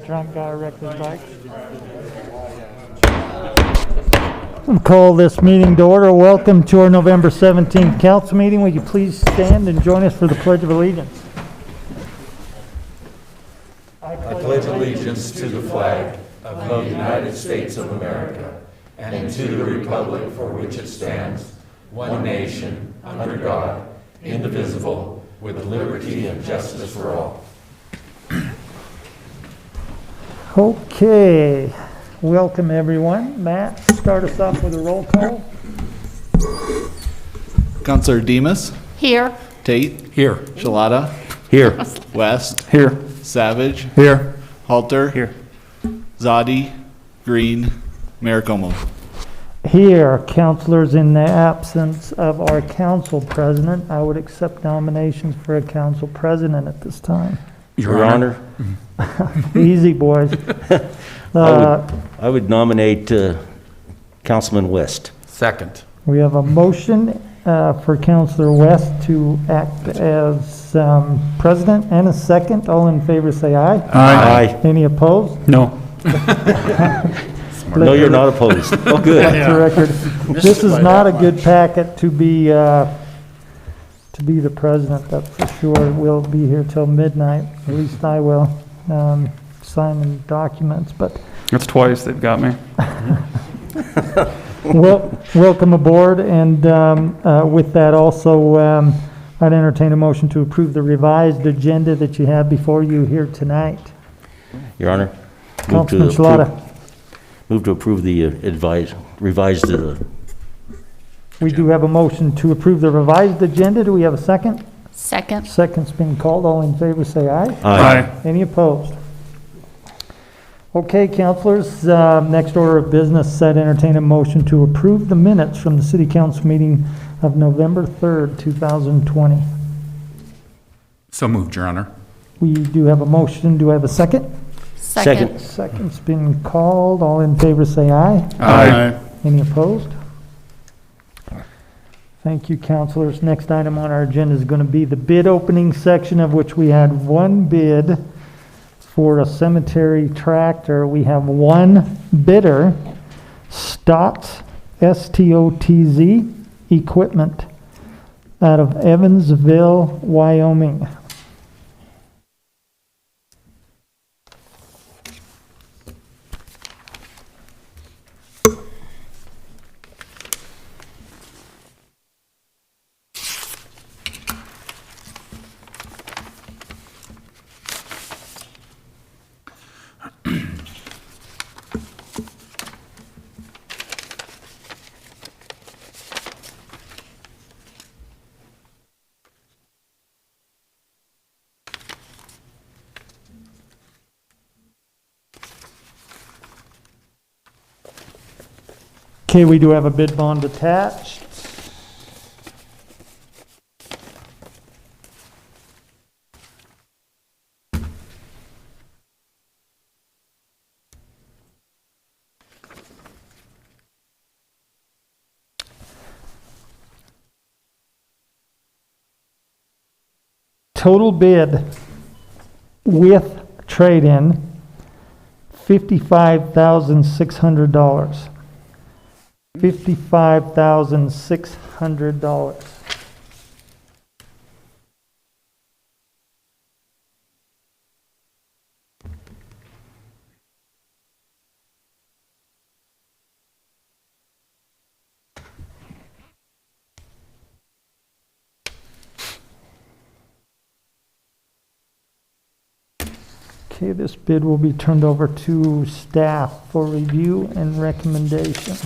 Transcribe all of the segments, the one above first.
drunk guy wrecked his bike. I'll call this meeting to order. Welcome to our November 17th council meeting. Will you please stand and join us for the Pledge of Allegiance? I pledge allegiance to the flag of the United States of America and to the republic for which it stands, one nation, under God, indivisible, with liberty and justice for all. Okay, welcome everyone. Matt, start us off with a roll call. Councilor Demas. Here. Tate. Here. Shalata. Here. West. Here. Savage. Here. Halter. Here. Zadi. Green. Mayor Acomo. Here, councilors, in the absence of our council president, I would accept nominations for a council president at this time. Your Honor. Easy, boys. I would nominate Councilman West. Second. We have a motion for Councilor West to act as president and a second. All in favor say aye. Aye. Any opposed? No. No, you're not opposed. Oh, good. That's the record. This is not a good packet to be the president, that's for sure. We'll be here till midnight, at least I will, signing documents, but. That's twice they've got me. Well, welcome aboard, and with that also, I'd entertain a motion to approve the revised agenda that you have before you here tonight. Your Honor. Councilman Shalata. Move to approve the revised. We do have a motion to approve the revised agenda. Do we have a second? Second. Second's been called. All in favor say aye. Aye. Any opposed? Okay, councilors, next order of business, I'd entertain a motion to approve the minutes from the city council meeting of November 3rd, 2020. So moved, Your Honor. We do have a motion. Do I have a second? Second. Second's been called. All in favor say aye. Aye. Any opposed? Thank you, councilors. Next item on our agenda is going to be the bid opening section, of which we had one bid for a cemetery tractor. We have one bidder, Stotz, S-T-O-T-Z, Equipment, out of Evansville, Wyoming. Okay, we do have a bid bond attached. Total bid with trade-in, $55,600. $55,600. Okay, this bid will be turned over to staff for review and recommendation.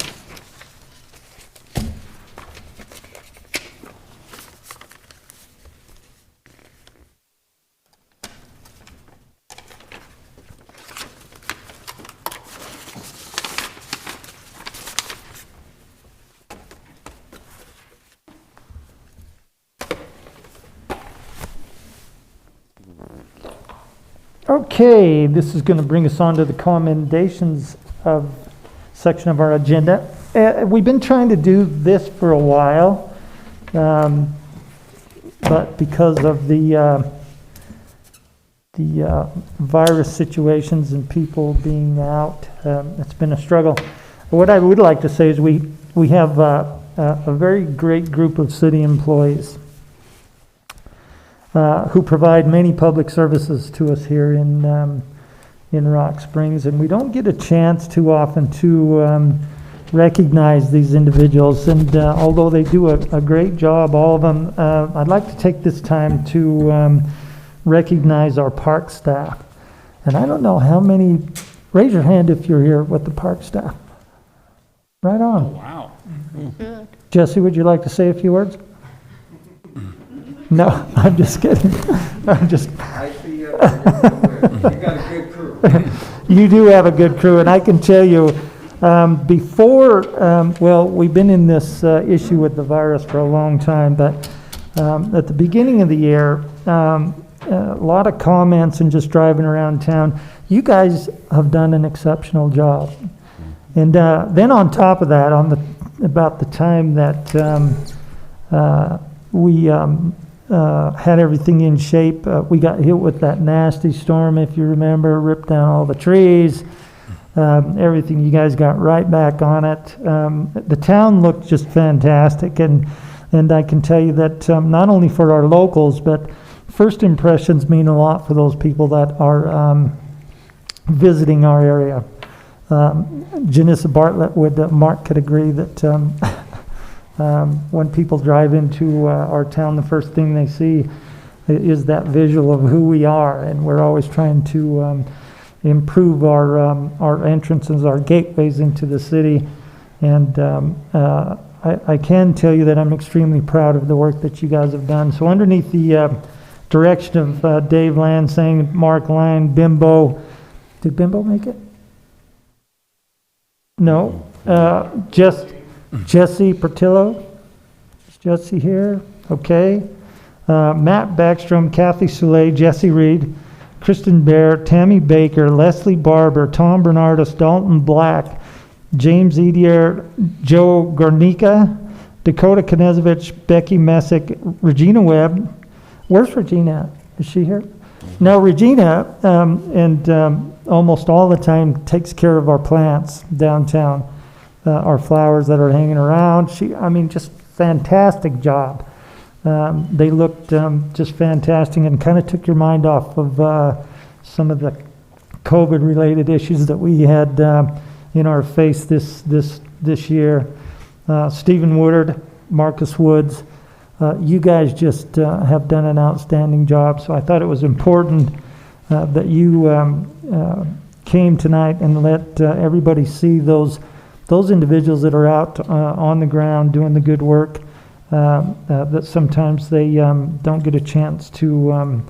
Okay, this is going to bring us on to the commendations of section of our agenda. We've been trying to do this for a while, but because of the the virus situations and people being out. It's been a struggle. What I would like to say is we have a very great group of city employees who provide many public services to us here in Rock Springs, and we don't get a chance too often to recognize these individuals. And although they do a great job, all of them, I'd like to take this time to recognize our park staff. And I don't know how many, raise your hand if you're here with the park staff. Right on. Wow. Good. Jesse, would you like to say a few words? No, I'm just kidding. I'm just. I see you got a good crew. You do have a good crew, and I can tell you, well, we've been in this issue with the virus for a long time, but at the beginning of the year, a lot of comments and just driving around town. You guys have done an exceptional job. And then on top of that, about the time that we had everything in shape, we got hit with that nasty storm, if you remember, ripped down all the trees, everything. You guys got right back on it. The town looked just fantastic, and I can tell you that not only for our locals, but first impressions mean a lot for those people that are visiting our area. Janissa Bartlett Mark could agree that when people drive into our town, the first thing they see is that visual of who we are, and we're always trying to improve our entrances, our gateways into the city. And I can tell you that I'm extremely proud of the work that you guys have done. So underneath the direction of Dave Lansing, Mark Lyon, Bimbo, did Bimbo make it? No. Jesse Pertillo. Is Jesse here? Okay. Matt Backstrom, Kathy Soule, Jesse Reed, Kristen Bear, Tammy Baker, Leslie Barber, Tom Bernardus, Dalton Black, James Edier, Joe Gornica, Dakota Knezovich, Becky Messick, Regina Webb. Where's Regina? Is she here? Now, Regina, almost all the time takes care of our plants downtown, our flowers that are hanging around. Just fantastic job. They looked just fantastic and kind of took your mind off of some of the COVID-related issues that we had in our face this year. Stephen Woodard, Marcus Woods, you guys just have done an outstanding job. So I thought it was important that you came tonight and let everybody see those individuals that are out on the ground doing the good work, that sometimes they don't get a chance to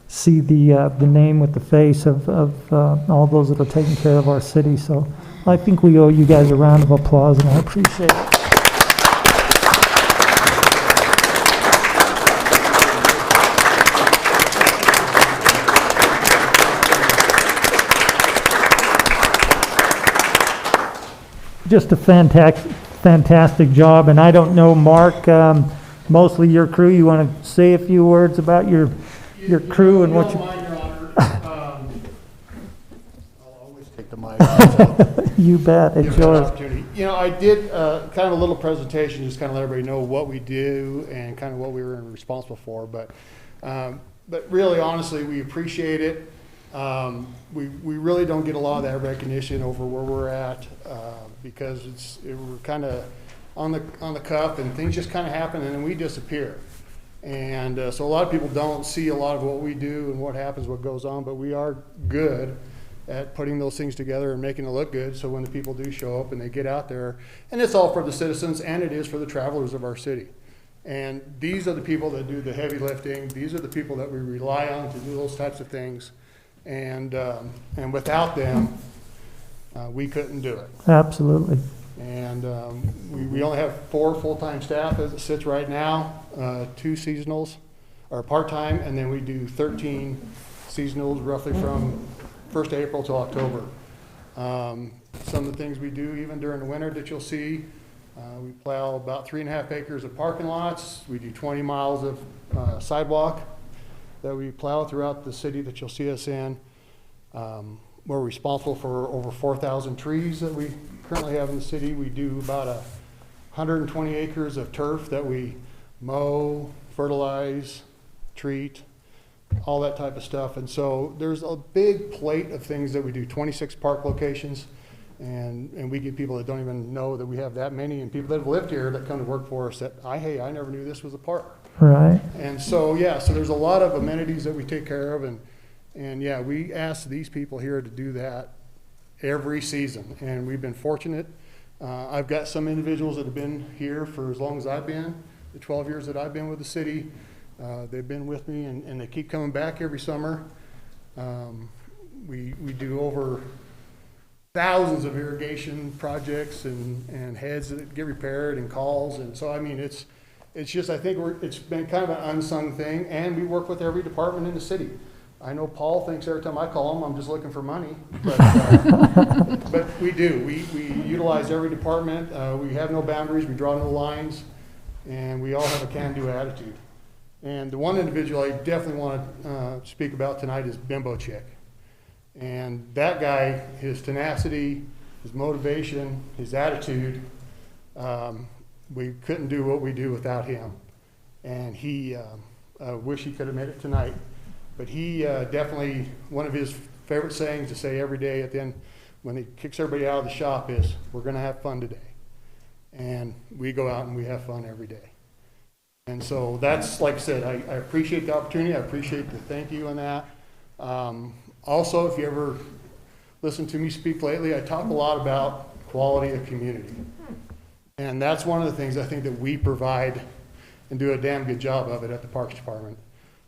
see the name with the face of all those that are taking care of our city. So I think we owe you guys a round of applause, and I appreciate it. Just a fantastic job, and I don't know, Mark, mostly your crew. You want to say a few words about your crew and what you... If you don't mind, Your Honor, I'll always take the mic. You bet, it's yours. I did kind of a little presentation, just kind of let everybody know what we do and kind of what we were responsible for. But really, honestly, we appreciate it. We really don't get a lot of that recognition over where we're at because we're kind of on the cuff, and things just kind of happen and then we disappear. And so a lot of people don't see a lot of what we do and what happens, what goes on, but we are good at putting those things together and making it look good. So when the people do show up and they get out there, and it's all for the citizens and it is for the travelers of our city. And these are the people that do the heavy lifting. These are the people that we rely on to do those types of things. And without them, we couldn't do it. Absolutely. And we only have 4 full-time staff as it sits right now, 2 seasonals, or part-time, and then we do 13 seasonals roughly from 1st of April till October. Some of the things we do even during the winter that you'll see, we plow about 3.5 acres of parking lots. We do 20 miles of sidewalk. that we plow throughout the city that you'll see us in. We're responsible for over 4,000 trees that we currently have in the city. We do about 120 acres of turf that we mow, fertilize, treat, all that type of stuff. And so there's a big plate of things that we do, 26 park locations. And we get people that don't even know that we have that many, and people that have lived here that come to work for us that, hey, I never knew this was a park. Right. And so, yeah, so there's a lot of amenities that we take care of, and yeah, we ask these people here to do that every season, and we've been fortunate. I've got some individuals that have been here for as long as I've been, the 12 years that I've been with the city. They've been with me, and they keep coming back every summer. We do over thousands of irrigation projects and heads that get repaired and calls, and so I mean it's just, I think it's been kind of an unsung thing, and we work with every department in the city. I know Paul thinks every time I call him I'm just looking for money, but we do. We utilize every department. We have no boundaries. We draw no lines, and we all have a can-do attitude. And the one individual I definitely want to speak about tonight is Bimbo Chick. And that guy, his tenacity, his motivation, his attitude, we couldn't do what we do without him. And he, I wish he could have made it tonight, but he definitely, one of his favorite sayings to say every day at the end when he kicks everybody out of the shop is, we're going to have fun today. And we go out and we have fun every day. And so that's, like I said, I appreciate the opportunity. I appreciate the thank you on that. Also, if you ever listen to me speak lately, I talk a lot about quality of community. And that's one of the things I think that we provide and do a damn good job of it at the Parks Department,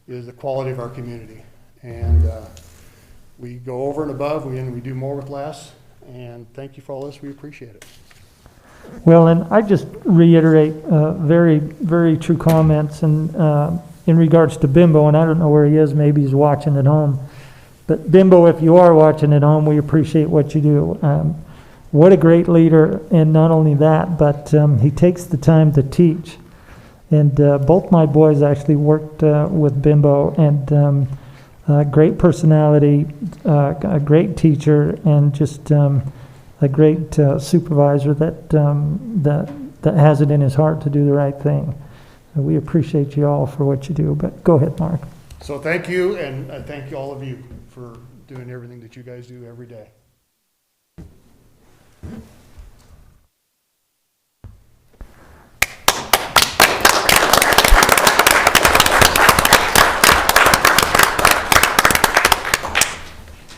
is the quality of our community. And we go over and above, we do more with less. And thank you for all this. We appreciate it. Well, and I just reiterate very, very true comments and in regards to Bimbo, and I don't know where he is, maybe he's watching at home. But Bimbo, if you are watching at home, we appreciate what you do. What a great leader, and not only that, but he takes the time to teach. And both my boys actually worked with Bimbo, and great personality, a great teacher, and just a great supervisor that has it in his heart to do the right thing. And we appreciate you all for what you do. But go ahead, Mark. So thank you, and thank you all of you for doing everything that you guys do every day.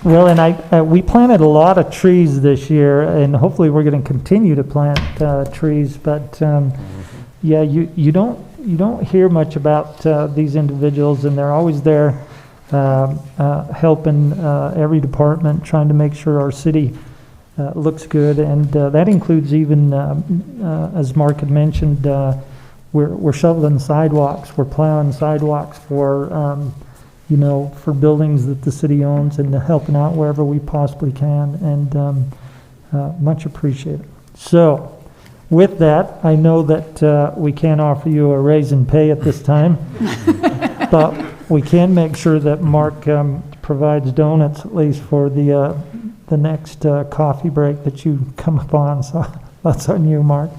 Well, and we planted a lot of trees this year, and hopefully we're going to continue to plant trees. But yeah, you don't hear much about these individuals, and they're always there helping every department, trying to make sure our city looks good, and that includes even, as Mark had mentioned, we're shoveling sidewalks, we're plowing sidewalks for for buildings that the city owns, and helping out wherever we possibly can, and much appreciated. So, with that, I know that we can't offer you a raise in pay at this time, but we can make sure that Mark provides donuts at least for the next coffee break that you come upon. So that's on you, Mark.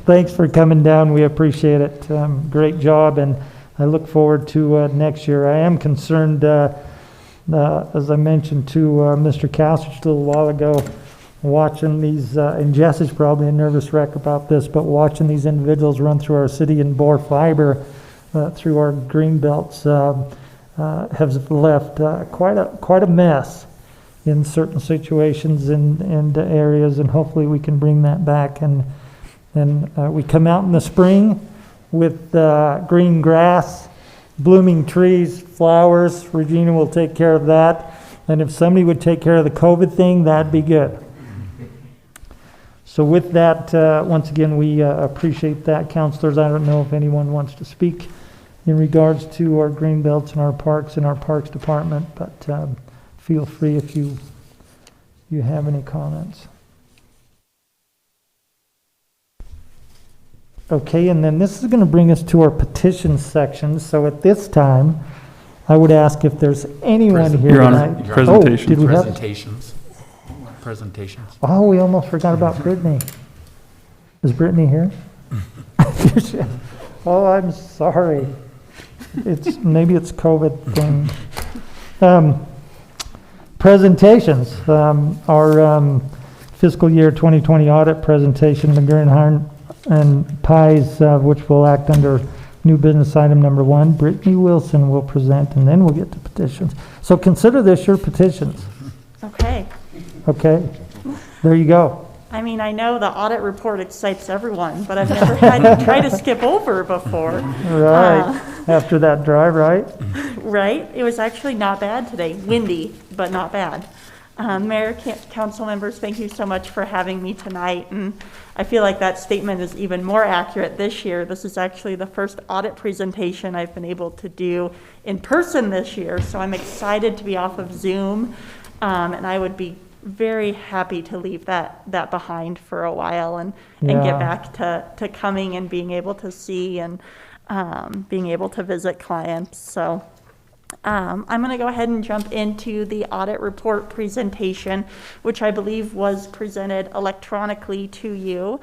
Thanks for coming down. We appreciate it. Great job, and I look forward to next year. I am concerned, as I mentioned to Mr. Castro just a little while ago, watching these, and Jess is probably a nervous wreck about this, but watching these individuals run through our city and bore fiber through our green belts has left quite a mess in certain situations and areas, and hopefully we can bring that back. And we come out in the spring with green grass, blooming trees, flowers. Regina will take care of that. And if somebody would take care of the COVID thing, that'd be good. So with that, once again, we appreciate that. Councilors, I don't know if anyone wants to speak in regards to our green belts and our parks and our parks department, but feel free if you have any comments. Okay, and then this is going to bring us to our petitions section. So at this time, I would ask if there's anyone here Your Honor, tonight. presentation. Oh, did we have? Presentations. Oh, we almost forgot about Brittany. Is Brittany here? Oh, I'm sorry. Maybe it's COVID thing. Presentations. Our fiscal year 2020 audit presentation, Mcburnett and Pies, which will act under new business item number 1. Brittany Wilson will present, and then we'll get to petitions. So consider this your petitions. Okay. Okay, there you go. I mean, I know the audit report excites everyone, but I've never had to try to skip over before. Right, after that drive, right? Right? It was actually not bad today. Windy, but not bad. Mayor, council members, thank you so much for having me tonight. And I feel like that statement is even more accurate this year. This is actually the first audit presentation I've been able to do in person this year. So I'm excited to be off of Zoom. And I would be very happy to leave that behind for a while and get back to coming and being able to see and being able to visit clients. So I'm going to go ahead and jump into the audit report presentation, which I believe was presented electronically to you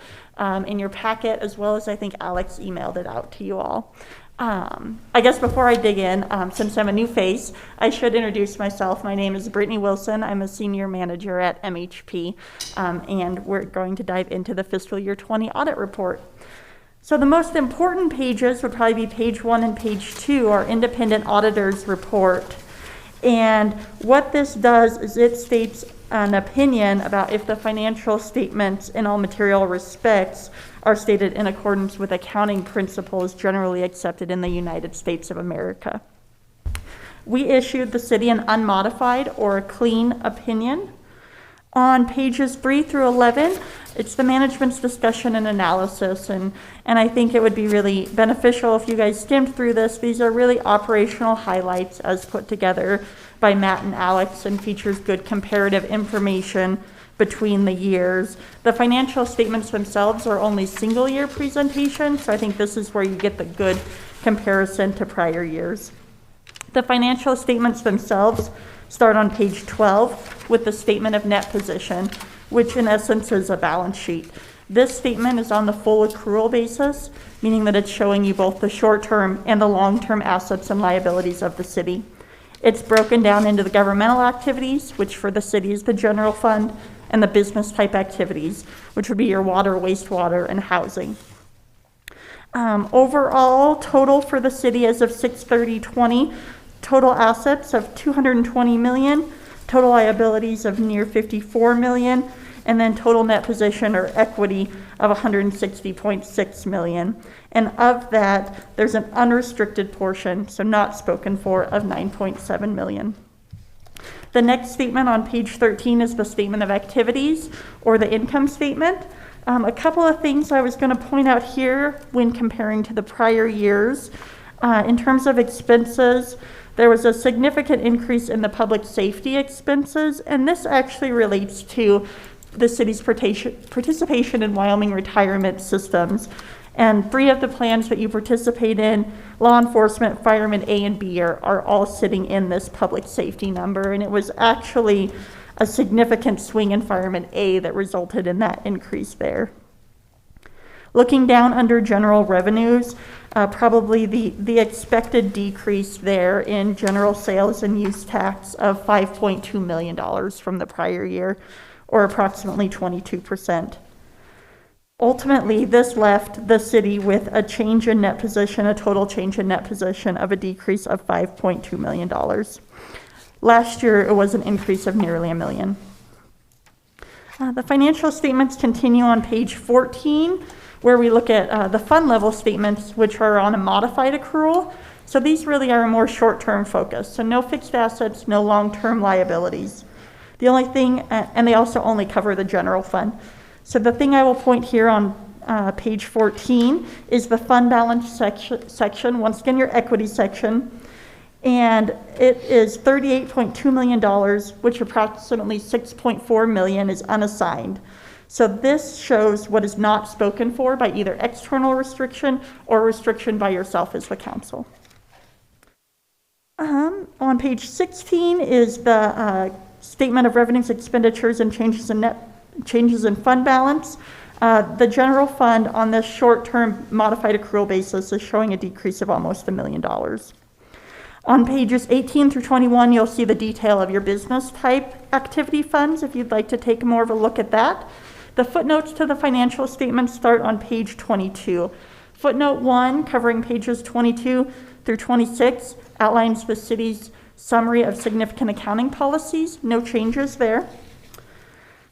in your packet, as well as I think Alex emailed it out to you all. I guess before I dig in, since I'm a new face, I should introduce myself. My name is Brittany Wilson. I'm a senior manager at MHP, and we're going to dive into the fiscal year 20 audit report. So the most important pages would probably be page 1 and page 2, our independent auditor's report. And what this does is it states an opinion about if the financial statements in all material respects are stated in accordance with accounting principles generally accepted in the United States of America. We issued the city an unmodified or a clean opinion. On pages 3 through 11, it's the management's discussion and analysis, and I think it would be really beneficial if you guys skimmed through this. These are really operational highlights as put together by Matt and Alex, and features good comparative information between the years. The financial statements themselves are only single year presentations, so I think this is where you get the good comparison to prior years. The financial statements themselves start on page 12 with the statement of net position, which in essence is a balance sheet. This statement is on the full accrual basis, meaning that it's showing you both the short-term and the long-term assets and liabilities of the city. It's broken down into the governmental activities, which for the city is the general fund, and the business type activities, which would be your water, wastewater, and housing. Overall total for the city as of 6/30/20, total assets of $220 million, total liabilities of near $54 million, and then total net position or equity of $160.6 million. And of that, there's an unrestricted portion, so not spoken for, of $9.7 million. The next statement on page 13 is the statement of activities or the income statement. A couple of things I was going to point out here when comparing to the prior years. In terms of expenses, there was a significant increase in the public safety expenses, and this actually relates to the city's participation in Wyoming retirement systems. And 3 of the plans that you participate in, law enforcement, firemen A and B, are all sitting in this public safety number. And it was actually a significant swing in fireman A that resulted in that increase there. Looking down under general revenues, probably the expected decrease there in general sales and use tax of $5.2 million from the prior year, or approximately 22%. Ultimately, this left the city with a change in net position, a total change in net position of a decrease of $5.2 million. Last year, it was an increase of nearly $1 million. The financial statements continue on page 14, where we look at the fund level statements, which are on a modified accrual. So these really are a more short-term focus. So no fixed assets, no long-term liabilities. The only thing, and they also only cover the general fund. So the thing I will point here on page 14 is the fund balance section, once again your equity section, and it is $38.2 million, which approximately $6.4 million is unassigned. So this shows what is not spoken for by either external restriction or restriction by yourself as the council. On page 16 is the statement of revenues, expenditures, and changes in fund balance. The general fund on this short-term modified accrual basis is showing a decrease of almost $1 million. On pages 18 through 21, you'll see the detail of your business type activity funds if you'd like to take more of a look at that. The footnotes to the financial statements start on page 22. Footnote 1, covering pages 22 through 26, outlines the city's summary of significant accounting policies. No changes there.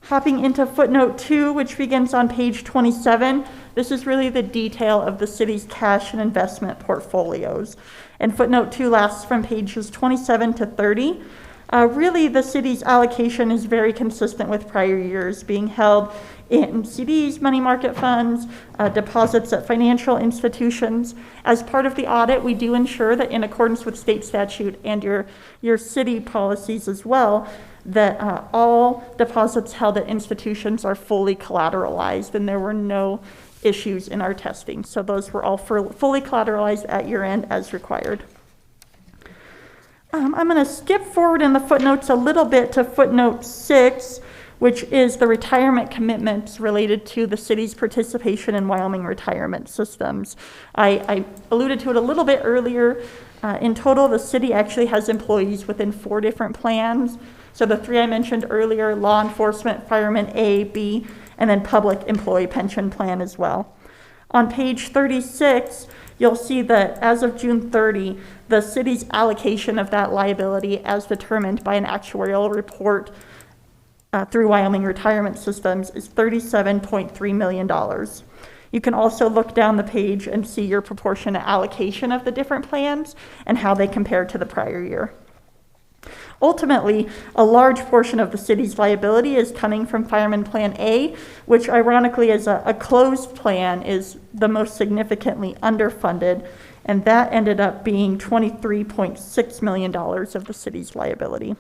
Hopping into footnote 2, which begins on page 27, this is really the detail of the city's cash and investment portfolios. And footnote 2 lasts from pages 27 to 30. Really, the city's allocation is very consistent with prior years, being held in CDs, money market funds, deposits at financial institutions. As part of the audit, we do ensure that in accordance with state statute and your city policies as well, that all deposits held at institutions are fully collateralized, and there were no issues in our testing. So those were all fully collateralized at year end as required. I'm going to skip forward in the footnotes a little bit to footnote 6, which is the retirement commitments related to the city's participation in Wyoming retirement systems. I alluded to it a little bit earlier. In total, the city actually has employees within 4 different plans. So the 3 I mentioned earlier, law enforcement, fireman A, B, and then public employee pension plan as well. On page 36, you'll see that as of June 30, the city's allocation of that liability as determined by an actuarial report through Wyoming Retirement Systems is $37.3 million. You can also look down the page and see your proportionate allocation of the different plans and how they compare to the prior year. Ultimately, a large portion of the city's liability is coming from Fireman Plan A, which ironically as a closed plan is the most significantly underfunded, and that ended up being $23.6 million of the city's liability.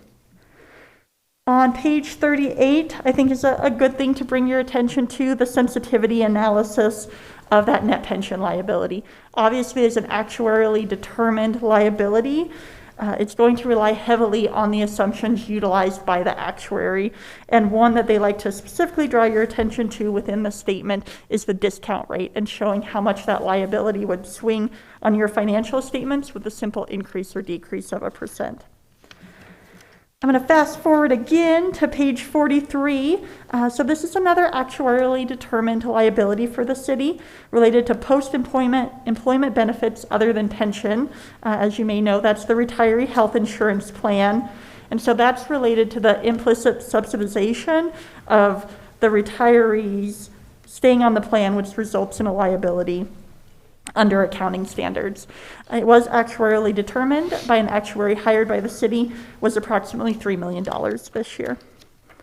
On page 38, I think is a good thing to bring your attention to the sensitivity analysis of that net pension liability. Obviously, as an actuarially determined liability, it's going to rely heavily on the assumptions utilized by the actuary, and one that they like to specifically draw your attention to within the statement is the discount rate, and showing how much that liability would swing on your financial statements with a simple increase or decrease of 1%. I'm going to fast forward again to page 43. So this is another actuarially determined liability for the city related to employment benefits other than pension. As you may know, that's the retiree health insurance plan. And so that's related to the implicit subsidization of the retirees staying on the plan, which results in a liability under accounting standards. It was actuarially determined by an actuary hired by the city, was approximately $3 million this year. I'm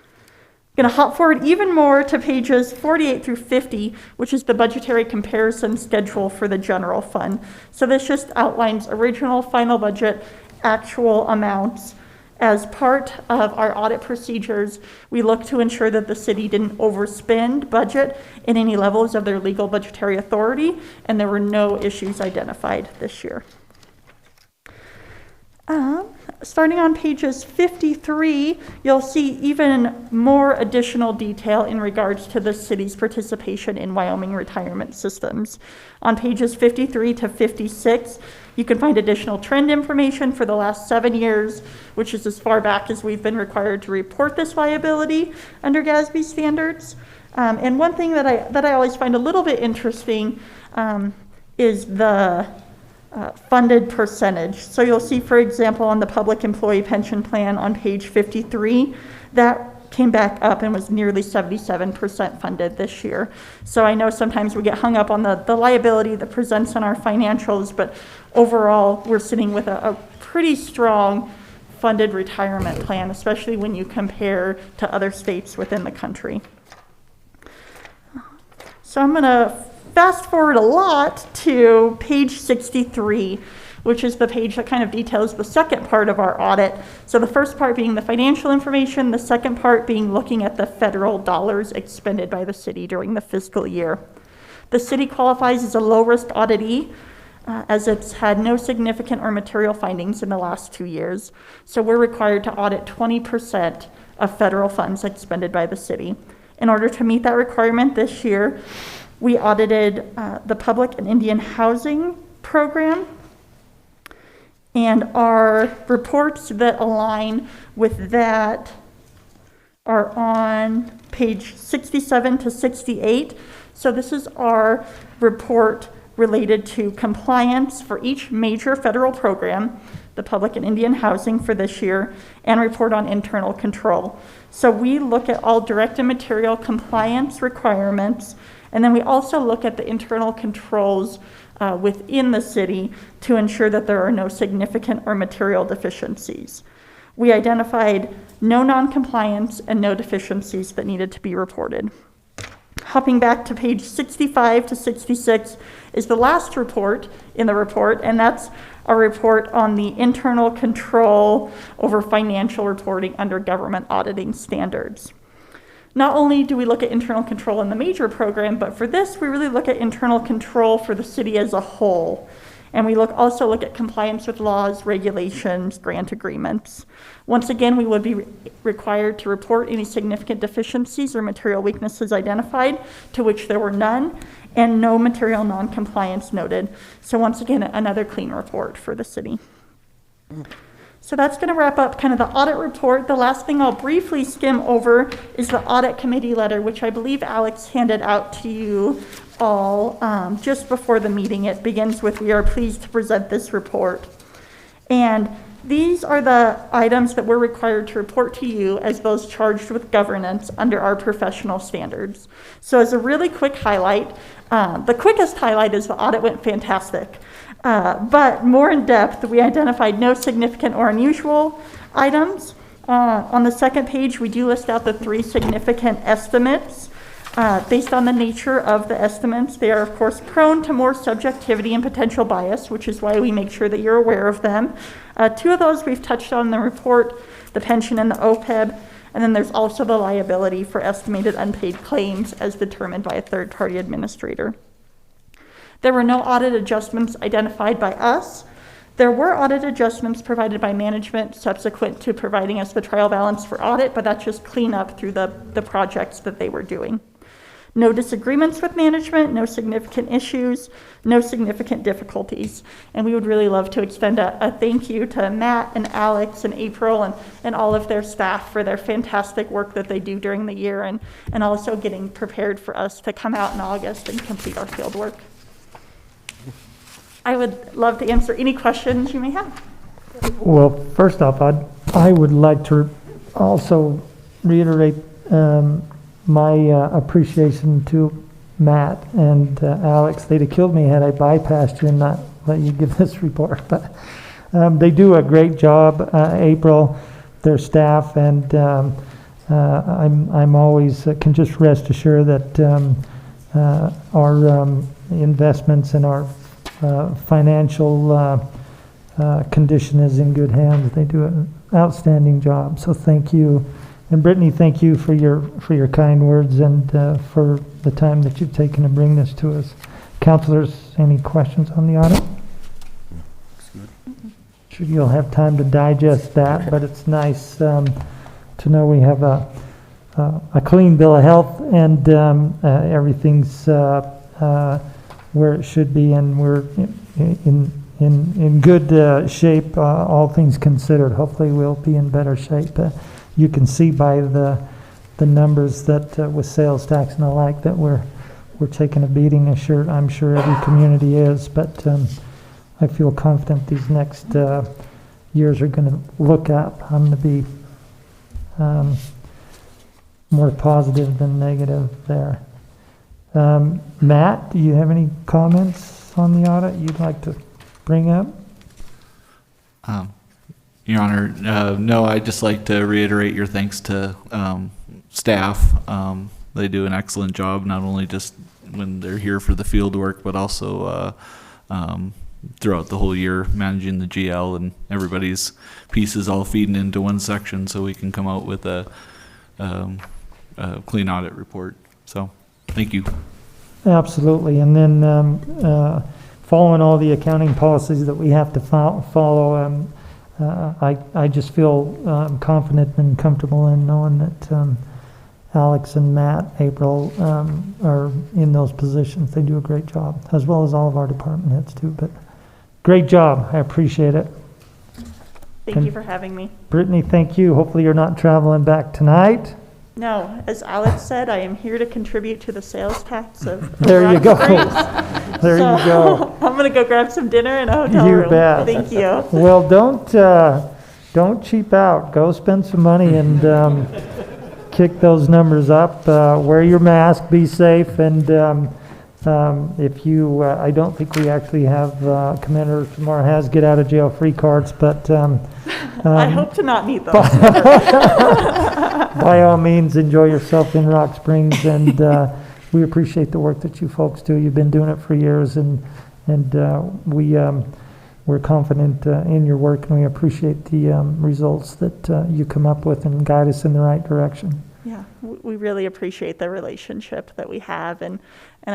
going to hop forward even more to pages 48 through 50, which is the budgetary comparison schedule for the general fund. So this just outlines original final budget, actual amounts. As part of our audit procedures, we look to ensure that the city didn't overspend budget in any levels of their legal budgetary authority, and there were no issues identified this year. Starting on pages 53, you'll see even more additional detail in regards to the city's participation in Wyoming retirement systems. On pages 53 to 56, you can find additional trend information for the last 7 years, which is as far back as we've been required to report this liability under GASB standards. And one thing that I always find a little bit interesting is the funded percentage. So you'll see, for example, on the public employee pension plan on page 53, that came back up and was nearly 77% funded this year. So I know sometimes we get hung up on the liability that presents on our financials, but overall we're sitting with a pretty strong funded retirement plan, especially when you compare to other states within the country. So I'm going to fast forward a lot to page 63, which is the page that kind of details the second part of our audit. So the first part being the financial information, the second part being looking at the federal dollars expended by the city during the fiscal year. The city qualifies as a low-risk auditee, as it's had no significant or material findings in the last 2 years. So we're required to audit 20% of federal funds expended by the city. In order to meet that requirement this year, we audited the Public and Indian Housing Program, and our reports that align with that are on page 67 to 68. So this is our report related to compliance for each major federal program, the Public and Indian Housing for this year, and report on internal control. So we look at all direct and material compliance requirements, and then we also look at the internal controls within the city to ensure that there are no significant or material deficiencies. We identified no non-compliance and no deficiencies that needed to be reported. Hopping back to page 65 to 66 is the last report in the report, and that's a report on the internal control over financial reporting under government auditing standards. Not only do we look at internal control in the major program, but for this, we really look at internal control for the city as a whole. And we also look at compliance with laws, regulations, grant agreements. Once again, we would be required to report any significant deficiencies or material weaknesses identified, to which there were none, and no material non-compliance noted. So once again, another clean report for the city. So that's going to wrap up kind of the audit report. The last thing I'll briefly skim over is the audit committee letter, which I believe Alex handed out to you all just before the meeting. It begins with, "We are pleased to present this report." And these are the items that we're required to report to you as those charged with governance under our professional standards. So as a really quick highlight, the quickest highlight is the audit went fantastic. But more in depth, we identified no significant or unusual items. On the second page, we do list out the 3 significant estimates. Based on the nature of the estimates, they are, of course, prone to more subjectivity and potential bias, which is why we make sure that you're aware of them. 2 of those we've touched on in the report, the pension and the OPEB, and then there's also the liability for estimated unpaid claims as determined by a third-party administrator. There were no audit adjustments identified by us. There were audit adjustments provided by management subsequent to providing us the trial balance for audit, but that's just cleanup through the projects that they were doing. No disagreements with management, no significant issues, no significant difficulties. And we would really love to extend a thank you to Matt and Alex and April and all of their staff for their fantastic work that they do during the year, and also getting prepared for us to come out in August and complete our field work. I would love to answer any questions you may have. Well, first off, I would like to also reiterate my appreciation to Matt and Alex. They'd have killed me had I bypassed you and not let you give this report. But they do a great job, April, their staff, and I'm always can just rest assured that our investments and our financial condition is in good hands. They do an outstanding job, so thank you. And Brittany, thank you for your kind words and for the time that you've taken to bring this to us. Councilors, any questions on the audit? Sure, you'll have time to digest that, but it's nice to know we have a clean bill of health and everything's where it should be, and we're in good shape, all things considered. Hopefully we'll be in better shape. You can see by the numbers that with sales tax and the like that we're taking a beating. I'm sure every community is, but I feel confident these next years are going to look up. I'm going to be more positive than negative there. Matt, do you have any comments on the audit you'd like to bring up? Your Honor, no, I'd just like to reiterate your thanks to staff. They do an excellent job, not only just when they're here for the field work, but also throughout the whole year, managing the GL and everybody's pieces all feeding into one section so we can come out with a clean audit report. So, thank you. Absolutely. And then following all the accounting policies that we have to follow, I just feel confident and comfortable in knowing that Alex and Matt, April are in those positions. They do a great job, as well as all of our department heads too. But great job. I appreciate it. Thank you for having me. Brittany, thank you. Hopefully you're not traveling back tonight. No, as Alex said, I am here to contribute to the sales tax of There you Rock go. Springs. There you go. I'm gonna go grab some dinner in a hotel You room. bet. Thank you. Well, don't cheap out. Go spend some money and kick those numbers up. Wear your mask, be safe, and if you, I don't think we actually have Commander Samara has get out of jail free cards, but I hope to not need those. by all means, enjoy yourself in Rock Springs, and we appreciate the work that you folks do. You've been doing it for years, and we're confident in your work, and we appreciate the results that you come up with and guide us in the right direction. Yeah, we really appreciate the relationship that we have. And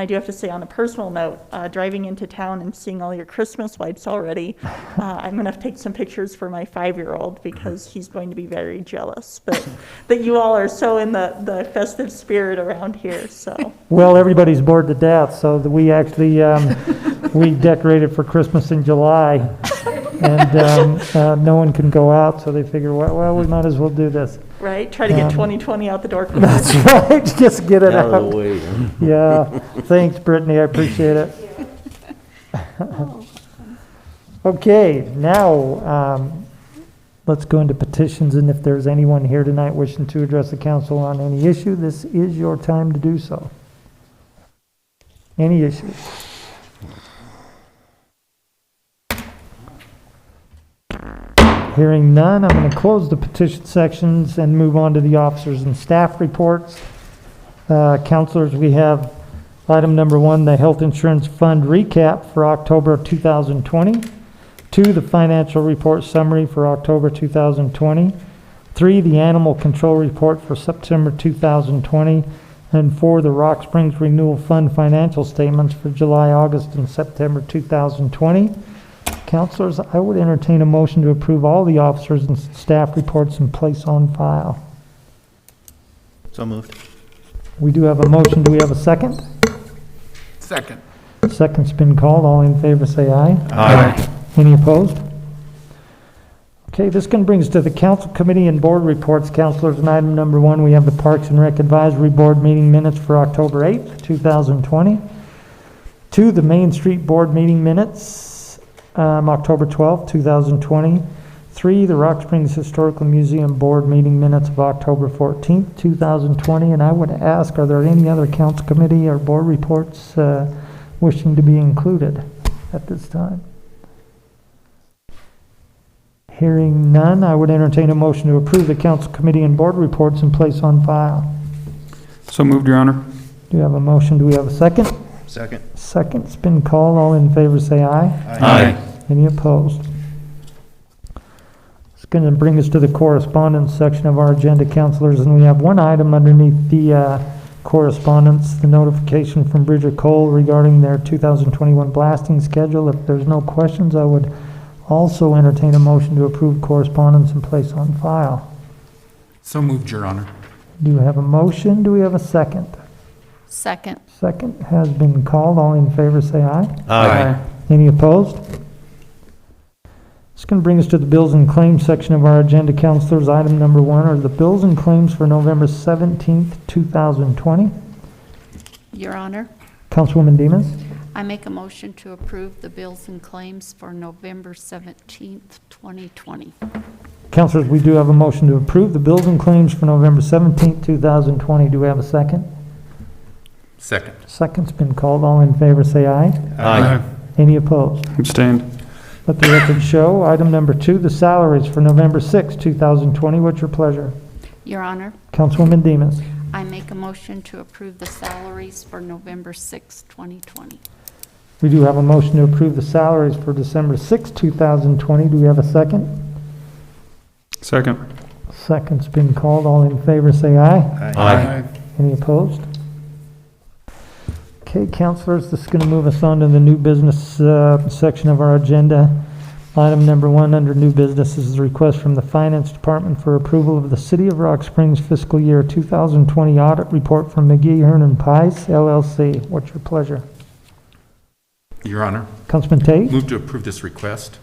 I do have to say, on a personal note, driving into town and seeing all your Christmas lights already, I'm going to take some pictures for my 5-year-old because he's going to be very jealous. But that you all are so in the festive spirit around here. So Well, everybody's bored to death, so we actually, we decorated for Christmas in July, and no one can go out, so they figure, well, we might as well do this. right, try to get 2020 out the door quicker. That's right, just get it Out of out. the way. Yeah, thanks, Brittany, I appreciate it. Okay, now, let's go into petitions, and if there's anyone here tonight wishing to address the council on any issue, this is your time to do so. Any issues? Hearing none, I'm going to close the petition sections and move on to the officers and staff reports. Councilors, we have item number 1, the health insurance fund recap for October of 2020. 2, the financial report summary for October 2020. 3, the animal control report for September 2020. And 4, the Rock Springs Renewal Fund financial statements for July, August, and September 2020. Councilors, I would entertain a motion to approve all the officers and staff reports and place on file. So moved. We do have a motion. Do we have a second? Second. Second's been called. All in favor say aye. Aye. Any opposed? Okay, this can bring us to the council committee and board reports. Councilors, in item number 1, we have the Parks and Rec Advisory Board meeting minutes for October 8th, 2020. 2, the Main Street Board meeting minutes, October 12th, 2020. 3, the Rock Springs Historical Museum Board meeting minutes of October 14th, 2020. And I would ask, are there any other council committee or board reports wishing to be included at this time? Hearing none, I would entertain a motion to approve the council committee and board reports and place on file. So moved, Your Honor. Do you have a motion? Do we have a second? Second. Second's been called. All in favor say aye. Aye. Any opposed? It's going to bring us to the correspondence section of our agenda, councilors, and we have one item underneath the correspondence, the notification from Bridger Cole regarding their 2021 blasting schedule. If there's no questions, I would also entertain a motion to approve correspondence and place on file. So moved, Your Honor. Do you have a motion? Do we have a second? Second. Second has been called. All in favor say aye. Aye. Any opposed? It's going to bring us to the bills and claims section of our agenda, councilors. Item number 1 are the bills and claims for November 17th, 2020. Your Honor, Councilwoman Demas, I make a motion to approve the bills and claims for November 17th, 2020. councilors, we do have a motion to approve the bills and claims for November 17th, 2020. Do we have a second? Second. Second's been called. All in favor say aye. Aye. Any opposed? Abstained. Let the record show. Item number 2, the salaries for November 6th, 2020. What's your pleasure? Your Honor, Councilwoman Demas. I make a motion to approve the salaries for November 6th, 2020. We do have a motion to approve the salaries for December 6, 2020. Do we have a second? Second. Second's been called. All in favor, say aye. Aye. Any opposed? Okay, councilors, this is going to move us on to the new business section of our agenda. Item number 1 under new business is the request from the Finance Department for approval of the City of Rock Springs fiscal year 2020 audit report from McGee, Hearn and Pice, LLC. What's your pleasure? Your Honor, Councilman Tate? move to approve this request.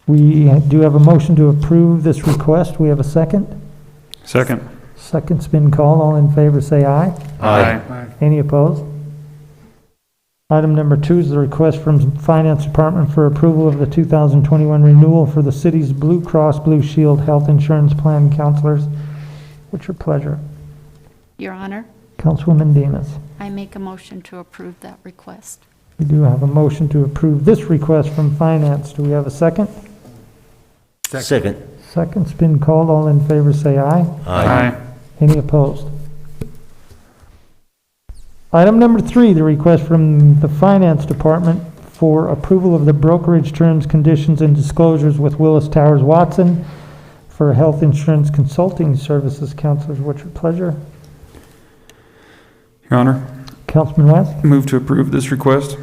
We do have a motion to approve this request. We have a second. Second. Second's been called. All in favor, say aye. Aye. Any opposed? Item number 2 is the request from Finance Department for approval of the 2021 renewal for the city's Blue Cross Blue Shield Health Insurance Plan. Councilors, what's your pleasure? Your Honor, Councilwoman Demas. I make a motion to approve that request. We do have a motion to approve this request from Finance. Do we have a second? Second. Second's been called. All in favor, say aye. Aye. Any opposed? Item number 3, the request from the Finance Department for approval of the brokerage terms, conditions, and disclosures with Willis Towers Watson for health insurance consulting services. Councilors, what's your pleasure? Your Honor, Councilman West? move to approve this request.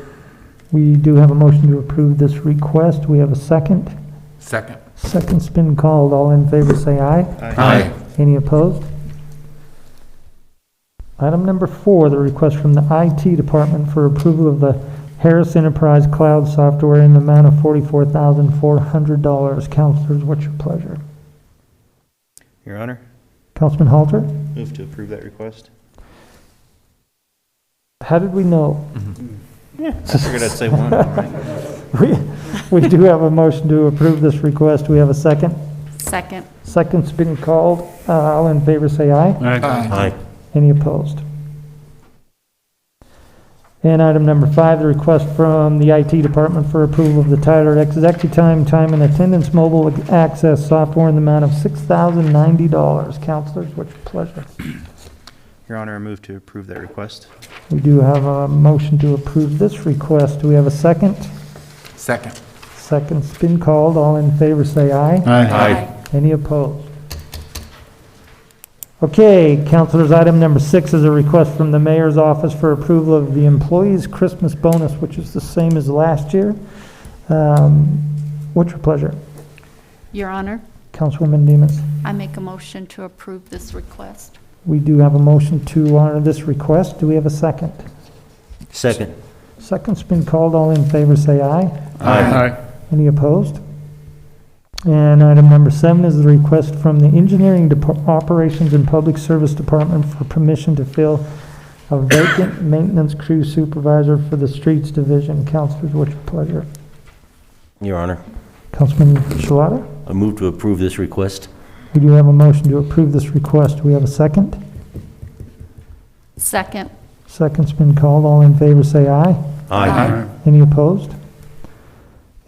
We do have a motion to approve this request. We have a second. Second. Second's been called. All in favor, say aye. Aye. Any opposed? Item number 4, the request from the IT Department for approval of the Harris Enterprise Cloud software in the amount of $44,400. Councilors, what's your pleasure? Your Honor, Councilman Halter? move to approve that request. How did we know? I figured I'd say one, right? We do have a motion to approve this request. We have a second. Second. Second's been called. All in favor, say aye. Aye. Any opposed? And item number 5, the request from the IT Department for approval of the Tyler ExecuTime Time and Attendance Mobile Access Software in the amount of $6,090. Councilors, what's your pleasure? Your Honor, I move to approve that request. We do have a motion to approve this request. Do we have a second? Second. Second's been called. All in favor, say aye. Aye. Any opposed? Okay, councilors, item number 6 is a request from the mayor's office for approval of the employees' Christmas bonus, which is the same as last year. What's your pleasure? Your Honor, Councilwoman Demas. I make a motion to approve this request. We do have a motion to honor this request. Do we have a second? Second. Second's been called. All in favor, say aye. Aye. Any opposed? And item number 7 is the request from the Engineering Operations and Public Service Department for permission to fill a vacant maintenance crew supervisor for the Streets Division. Councilors, what's your pleasure? Your Honor, Councilman Shalata? I move to approve this request. We do have a motion to approve this request. Do we have a second? Second. Second's been called. All in favor, say aye. Aye. Any opposed?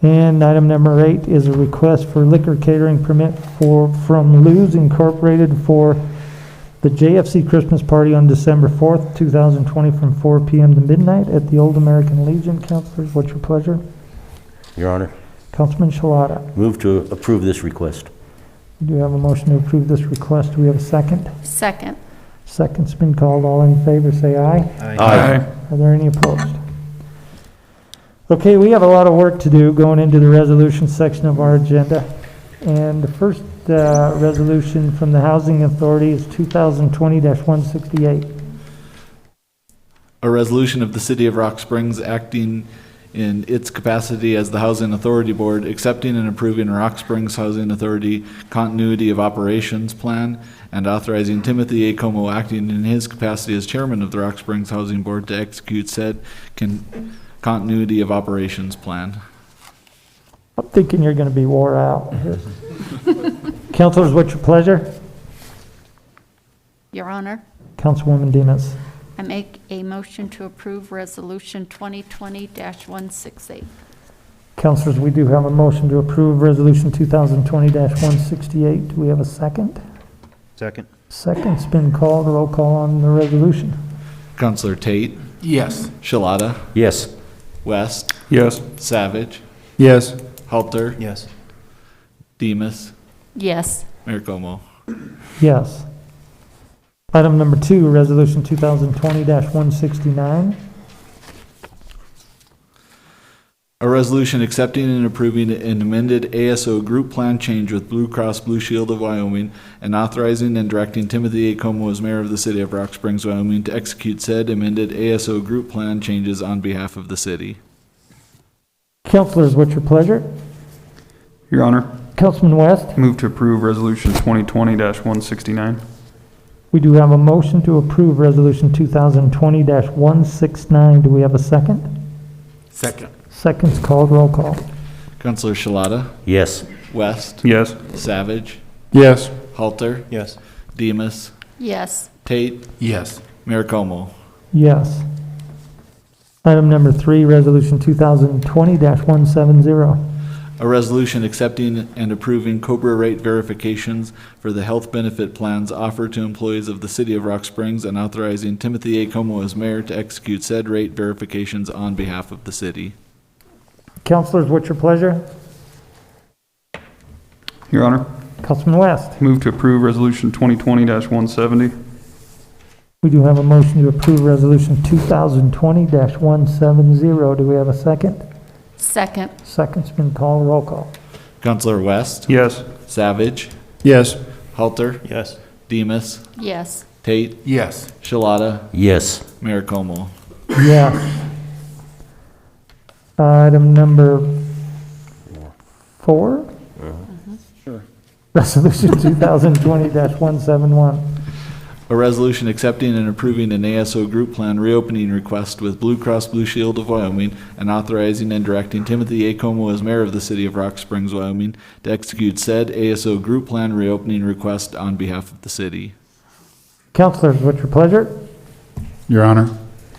And item number 8 is a request for liquor catering permit from Lou's Incorporated for the JFC Christmas Party on December 4th, 2020 from 4 p.m. to midnight at the Old American Legion. Councilors, what's your pleasure? Your Honor, Councilman Shalata. move to approve this request. We do have a motion to approve this request. Do we have a second? Second. Second's been called. All in favor, say aye. Aye. Are there any opposed? Okay, we have a lot of work to do going into the resolution section of our agenda. And the first resolution from the Housing Authority is 2020-168. A resolution of the City of Rock Springs acting in its capacity as the Housing Authority Board, accepting and approving Rock Springs Housing Authority Continuity of Operations Plan, and authorizing Timothy Acomo acting in his capacity as Chairman of the Rock Springs Housing Board to execute said Continuity of Operations Plan. I'm thinking you're going to be wore out here. Councilors, what's your pleasure? Your Honor, Councilwoman Demas. I make a motion to approve Resolution 2020-168. Councilors, we do have a motion to approve Resolution 2020-168. Do we have a second? Second. Second's been called. Roll call on the resolution. Councilor Tate, Yes. Shalata, Yes. West, Yes. Savage, Yes. Halter, Yes. Demus, Yes. Mayor Como. Yes. Item number 2, Resolution 2020-169. A resolution accepting and approving an amended ASO group plan change with Blue Cross Blue Shield of Wyoming and authorizing and directing Timothy Acomo as mayor of the city of Rock Springs, Wyoming to execute said amended ASO group plan changes on behalf of the city. Councilors, what's your pleasure? Your Honor, Councilman West? move to approve Resolution 2020-169. We do have a motion to approve Resolution 2020-169. Do we have a second? Second. Seconds called, roll call. Councilor Shalata, Yes. West, Yes. Savage, Yes. Halter, Yes. Demus, Yes. Tate, Yes. Mayor Como. Yes. Item number 3, Resolution 2020-170. A resolution accepting and approving Cobra rate verifications for the health benefit plans offered to employees of the city of Rock Springs and authorizing Timothy Acomo as mayor to execute said rate verifications on behalf of the city. Councilors, what's your pleasure? Your Honor, Councilman West? move to approve Resolution 2020-170. We do have a motion to approve Resolution 2020-170. Do we have a second? Second. Second's been called, roll call. Councilor West, Yes. Savage, Yes. Halter, Yes. Demus, Yes. Tate, Yes. Shalata, Yes. Mayor Como. Yes. Item number 4? Sure. Resolution 2020-171. A resolution accepting and approving an ASO group plan reopening request with Blue Cross Blue Shield of Wyoming and authorizing and directing Timothy Acomo as mayor of the city of Rock Springs, Wyoming to execute said ASO group plan reopening request on behalf of the city. Councilors, what's your pleasure? Your Honor,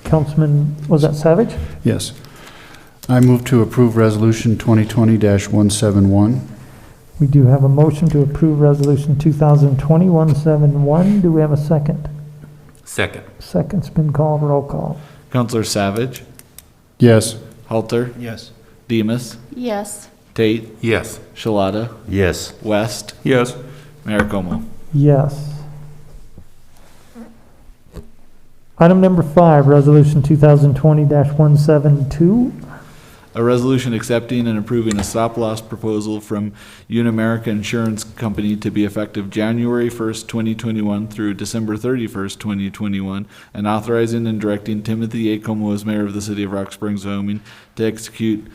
Councilman, was that Savage? yes. I move to approve Resolution 2020-171. We do have a motion to approve Resolution 2020-171. Do we have a second? Second. Second's been called, roll call. Councilor Savage, Yes. Halter, Yes. Demus, Yes. Tate, Yes. Shalata, Yes. West, Yes. Mayor Como. Yes. Item number 5, Resolution 2020-172. A resolution accepting and approving a stop-loss proposal from Unamerica Insurance Company to be effective January 1st, 2021 through December 31st, 2021, and authorizing and directing Timothy Acomo as mayor of the city of Rock Springs, Wyoming to execute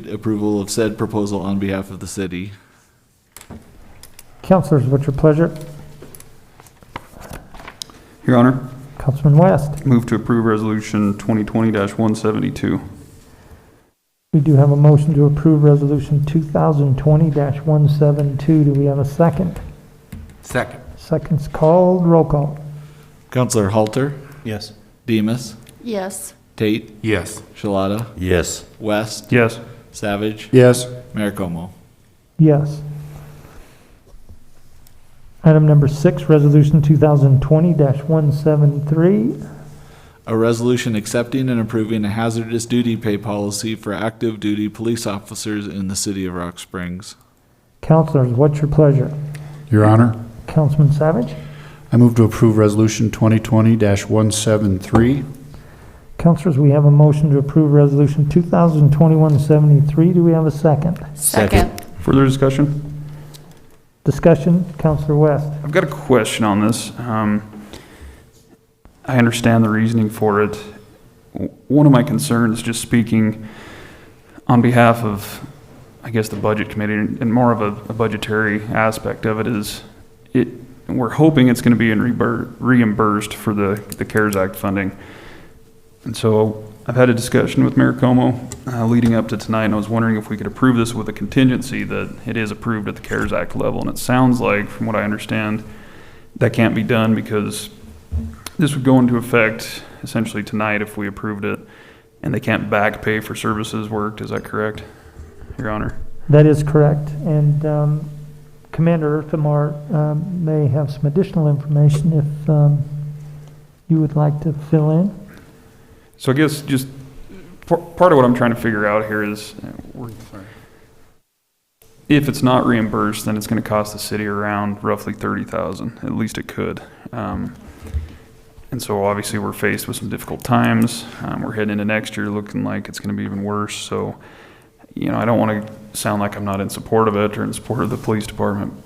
approval of said proposal on behalf of the city. Councilors, what's your pleasure? Your Honor, Councilman West? move to approve Resolution 2020-172. We do have a motion to approve Resolution 2020-172. Do we have a second? Second. Second's called, roll call. Councilor Halter, Yes. Demus, Yes. Tate, Yes. Shalata, Yes. West, Yes. Savage, Yes. Mayor Como. Yes. Item number 6, Resolution 2020-173. A resolution accepting and approving a hazardous duty pay policy for active duty police officers in the city of Rock Springs. Councilors, what's your pleasure? Your Honor, Councilman Savage? I move to approve Resolution 2020-173. Councilors, we have a motion to approve Resolution 2020-173. Do we have a second? Second. Further discussion? Discussion, Councilor West. I've got a question on this. I understand the reasoning for it. One of my concerns, just speaking on behalf of, I guess, the Budget Committee and more of a budgetary aspect of it, is we're hoping it's going to be reimbursed for the CARES Act funding. And so I've had a discussion with Mayor Como leading up to tonight, and I was wondering if we could approve this with a contingency that it is approved at the CARES Act level. And it sounds like, from what I understand, that can't be done because this would go into effect essentially tonight if we approved it, and they can't back pay for services worked. Is that correct, Your Honor? That is correct. And Commander Urthamar may have some additional information if you would like to fill in. So I guess just part of what I'm trying to figure out here is, if it's not reimbursed, then it's gonna cost the city around roughly $30,000, at least it could. And so obviously we're faced with some difficult times. We're heading into next year looking like it's gonna be even worse. So, I don't wanna sound like I'm not in support of it or in support of the police department.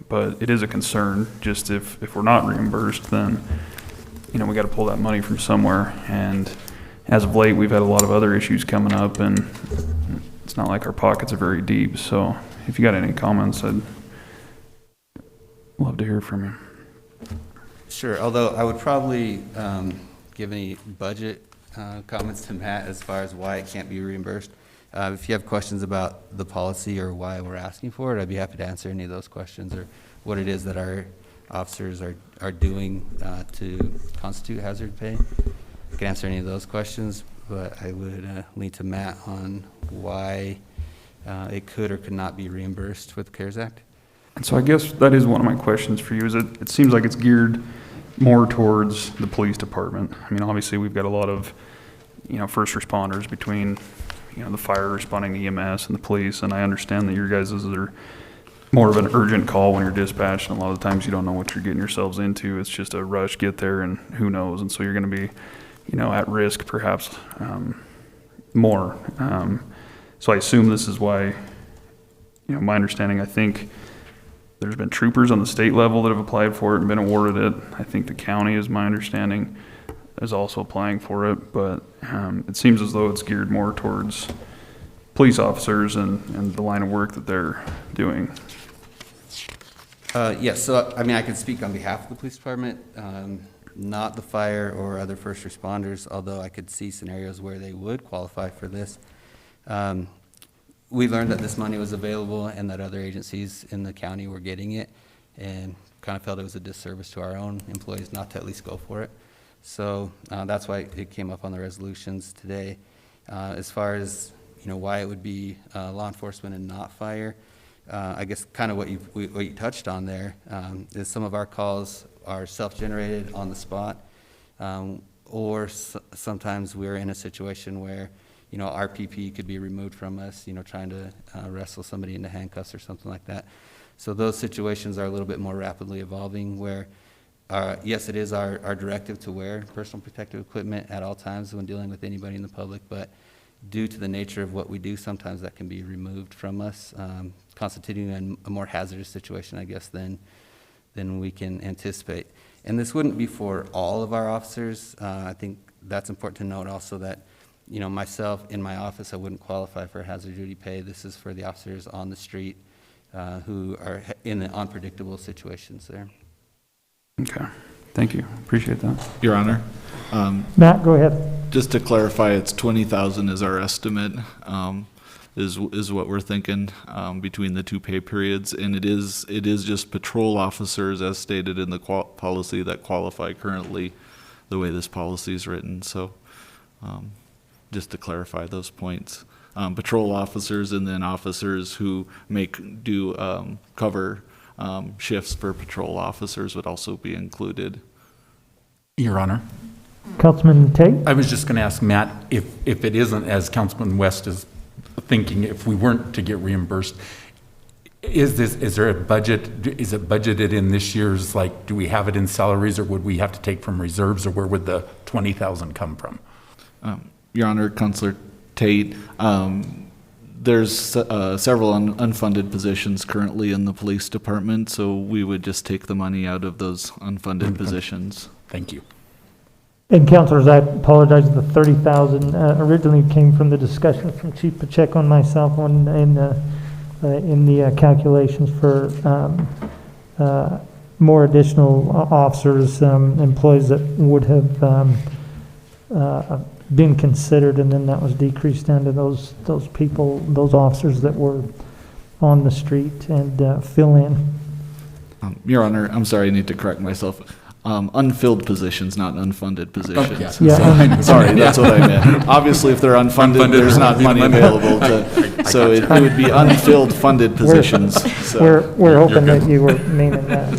But it is a concern, just if we're not reimbursed, then, we gotta pull that money from somewhere. And as of late, we've had a lot of other issues coming up, and it's not like our pockets are very deep. So if you got any comments, I'd love to hear from you. Sure, although I would probably give any budget comments to Matt as far as why it can't be reimbursed. If you have questions about the policy or why we're asking for it, I'd be happy to answer any of those questions, or what it is that our officers are doing to constitute hazard pay. I can answer any of those questions, but I would lean to Matt on why it could or could not be reimbursed with the CARES Act. And so I guess that is one of my questions for you, is it seems like it's geared more towards the police department. I mean, obviously, we've got a lot of, first responders between, the fire responding to EMS and the police, and I understand that your guys' are more of an urgent call when you're dispatched, and a lot of the times you don't know what you're getting yourselves into. It's just a rush, get there, and who knows, and so you're going to be, at risk perhaps more. So I assume this is why, my understanding, I think there's been troopers on the state level that have applied for it and been awarded it. I think the county, is my understanding, is also applying for it, but it seems as though it's geared more towards police officers and the line of work that they're doing. Yes, so I can speak on behalf of the police department, not the fire or other first responders, although I could see scenarios where they would qualify for this. We learned that this money was available and that other agencies in the county were getting it, and kind of felt it was a disservice to our own employees not to at least go for it. So that's why it came up on the resolutions today. As far as why it would be law enforcement and not fire, I guess kind of what you touched on there is some of our calls are self-generated on the spot, or sometimes we're in a situation where our PPE could be removed from us, trying to wrestle somebody into handcuffs or something like that. So those situations are a little bit more rapidly evolving where, yes, it is our directive to wear personal protective equipment at all times when dealing with anybody in the public, but due to the nature of what we do, sometimes that can be removed from us, constituting a more hazardous situation, I guess, than we can anticipate. And this wouldn't be for all of our officers. I think that's important to note also that myself in my office, I wouldn't qualify for hazard duty pay. This is for the officers on the street who are in the unpredictable situations there. Okay, thank you. Appreciate that. Your Honor, Matt, go ahead. just to clarify, it's 20,000 is our estimate, is what we're thinking between the two pay periods, and it is just patrol officers as stated in the policy that qualify currently the way this policy is written. So just to clarify those points, patrol officers and then officers who do cover shifts for patrol officers would also be included. Your Honor, Councilman Tate? I was just going to ask Matt if it isn't, as Councilman West is thinking, if we weren't to get reimbursed, is there a budget? Is it budgeted in this year's, do we have it in salaries, or would we have to take from reserves, or where would the 20,000 come from? Your Honor, Councilor Tate, there's several unfunded positions currently in the police department, so we would just take the money out of those unfunded positions. Thank you. And Councilors, I apologize, the 30,000 originally came from the discussion from Chief Pacheco and myself in the calculations for more additional officers, employees that would have been considered, and then that was decreased down to those people, those officers that were on the street and fill in. Your Honor, I'm sorry, I need to correct myself. Unfilled positions, not unfunded positions. Yeah. Sorry, that's what I meant. Obviously, if they're unfunded, there's not money available to, so it would be unfilled funded positions. So. We're hoping that you were meaning that.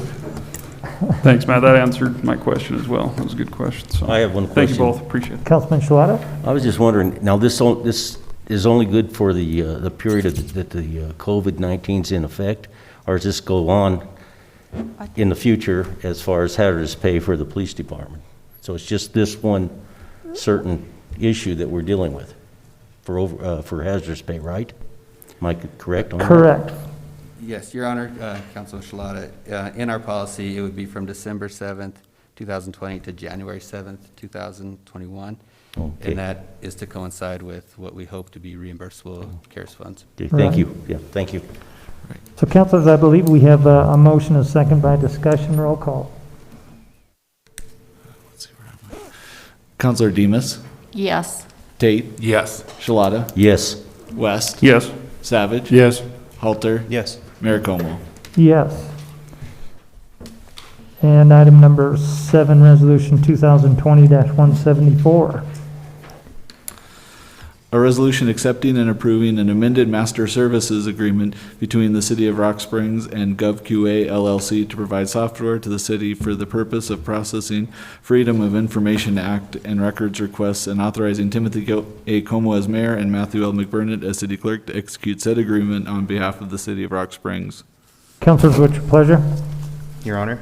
Thanks, Matt. That answered my question as well. That was a good question. So I have one thank you question. both. Appreciate it. Councilman Shalata? I was just wondering, now this is only good for the period that the COVID-19's in effect, or does this go on in the future as far as hazardous pay for the police department? So it's just this one certain issue that we're dealing with for hazardous pay, right? Am I correct on that? Correct. Yes, Your Honor, Councilor Shalata, in our policy, it would be from December 7th, 2020 to January 7th, 2021. Okay. And that is to coincide with what we hope to be reimbursable CARES funds. Okay, thank you. Yeah, thank you. So councilors, I believe we have a motion, a second by discussion, roll call. Councilor Demus, Yes. Tate, Yes. Shalata, Yes. West, Yes. Savage, Yes. Halter, Yes. Mayor Como. Yes. And item number 7, resolution 2020-174. A resolution accepting and approving an amended master services agreement between the City of Rock Springs and GovQA LLC to provide software to the city for the purpose of processing Freedom of Information Act and records requests, and authorizing Timothy Acomo as mayor and Matthew L. McBurnett as city clerk to execute said agreement on behalf of the City of Rock Springs. Councilors, what's your pleasure? Your Honor,